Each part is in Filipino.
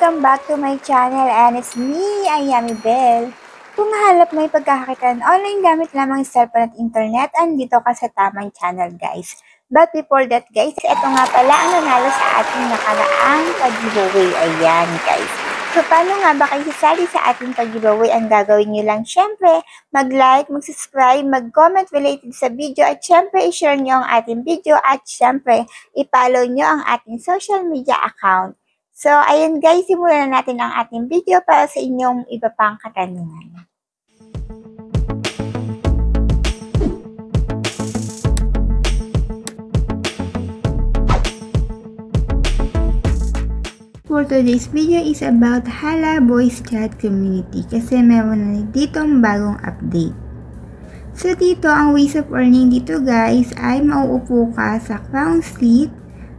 Welcome back to my channel and it's me, Ayami Bell. Kung nahanap mo yung pagkakakitaan online gamit lamang cellphone at internet, andito ka sa tamang channel guys. But before that guys, ito nga pala ang nanalo sa ating nakaraang pag-giveaway. Ayan guys. So paano nga ba kayo sasali sa ating pag-giveaway? Ang gagawin nyo lang syempre, mag-like, mag-subscribe, mag-comment related sa video at syempre i-share nyo ang ating video at syempre i-follow nyo ang ating social media account. So, ayun guys, simulan na natin ang ating video para sa inyong iba pang katanungan. For today's video is about Hala Voice Chat Community kasi meron na ditong bagong update. So, dito ang ways of earning dito guys ay mauupo ka sa Crown Seat.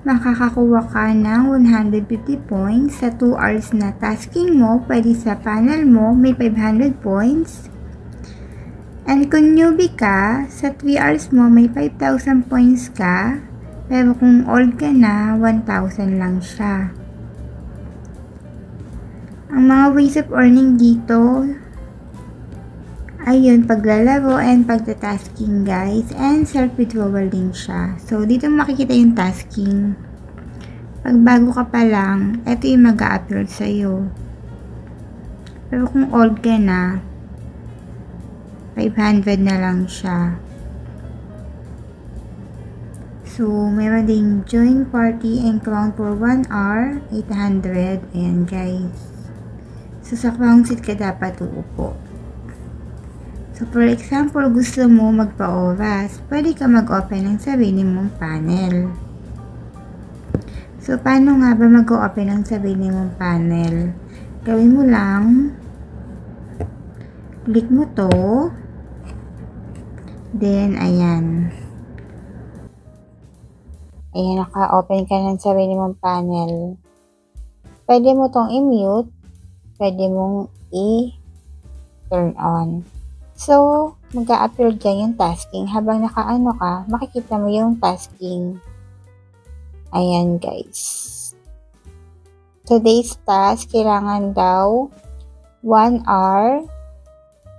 Makakakuha ka ng 150 points sa 2 hours na tasking mo. Pwede sa panel mo, may 500 points. And kung newbie ka, sa 3 hours mo, may 5,000 points ka. Pero kung old ka na, 1,000 lang siya. Ang mga ways of earning dito, ayun, paglalaro and pagtatasking guys, and self-withdrawal din siya. So, dito makikita yung tasking. Pag bago ka pa lang, ito yung mag-a-upload sa'yo. Pero kung old ka na, 500 na lang siya. So, meron din join party and crown for 1 hour, 800. Ayan guys. So, sa crown seat ka dapat uupo. So, for example, gusto mo magpa-oras, pwede ka mag-open ng sarili mong panel. So, paano nga ba mag-open ng sarili mong panel? Gawin mo lang, click mo to, then, ayan. Ayan, naka-open ka ng sarili mong panel. Pwede mo tong i-mute, pwede mong i-turn on. So, mag-a-upload dyan yung tasking. Habang nakaano ka, makikita mo yung tasking. Ayan, guys. Today's task, kailangan daw 1 hour.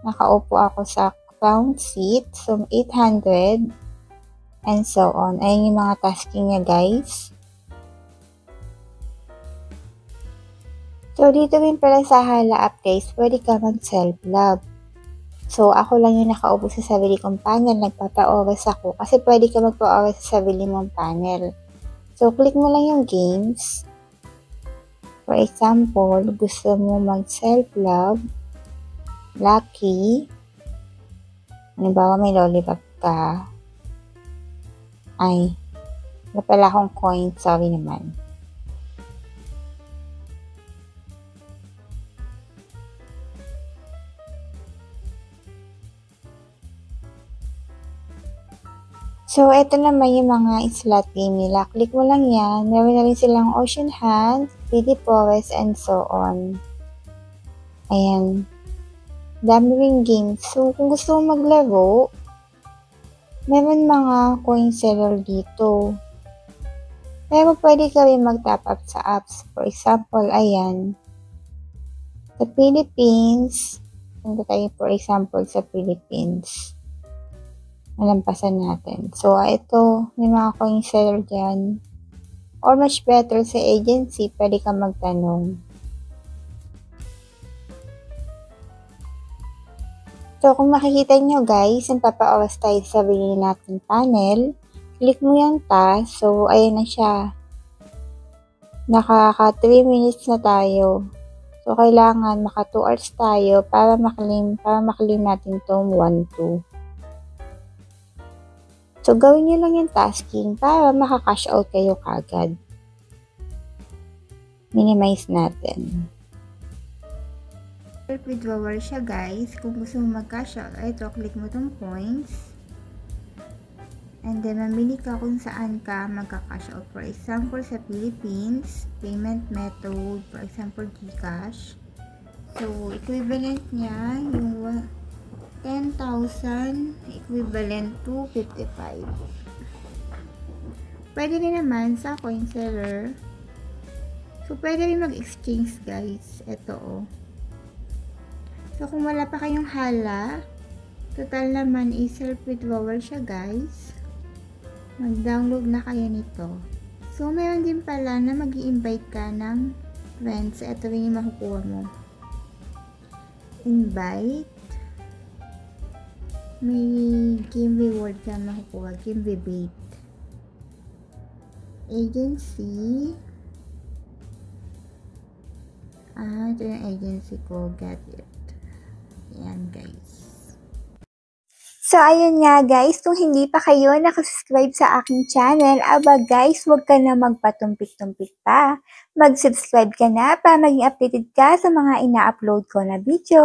Nakaupo ako sa crown seat. So, 800. And so on. Ayan yung mga tasking niya, guys. So, dito rin pala sa Hala app, guys, pwede ka mag-self-love. So, ako lang yung nakaupo sa sarili kong panel. Nagpapa-oras ako. Kasi pwede ka magpa-oras sa sarili mong panel. So, click mo lang yung games. For example, gusto mo mag-self-love. Lucky. Halimbawa, may lollipop ka. Ay, wala pala akong coin. Sorry naman. So, ito naman yung mga slot game nila. Click mo lang yan. Meron na rin silang Ocean Hunt, PD Forest, and so on. Ayan. Dami ring games. So, kung gusto mo maglaro, meron mga coin seller dito. Pero pwede ka rin mag-top up sa apps. For example, ayan. Sa Philippines, punta tayo for example sa Philippines. Nalampasan natin. So, ito, may mga coin seller dyan. Or much better sa agency, pwede ka magtanong. So, kung makikita nyo guys, yung papa-oras tayo sa sarili natin panel, click mo yung task. So, ayan na siya. Nakaka 3 minutes na tayo. So, kailangan maka 2 hours tayo para maklaim natin itong 1-2. So, gawin nyo lang yung tasking para maka-cash out kayo kagad. Minimize natin. Self-withdrawal siya guys. Kung gusto mo mag-cash out, ito, click mo tong points. And then, mamili ka kung saan ka magka-cash out. For example, sa Philippines, payment method, for example, GCash. So, equivalent niya, yung 10,000 equivalent to 55. Pwede rin naman sa coin seller So, pwede rin mag-exchange, guys. Ito, oh. So, kung wala pa kayong hala, total naman is self-withdrawal siya, guys. Mag-download na kayo nito. So, meron din pala na mag-i-invite ka ng friends. Ito rin yung makukuha mo. Invite. May game reward ka makukuha. Game rebate. Agency. Ito yung agency ko. Get it. Ayan, guys. So, ayun nga guys, kung hindi pa kayo nakasubscribe sa aking channel, aba guys, huwag ka na magpatumpik-tumpik pa. Mag-subscribe ka na para maging updated ka sa mga ina-upload ko na video.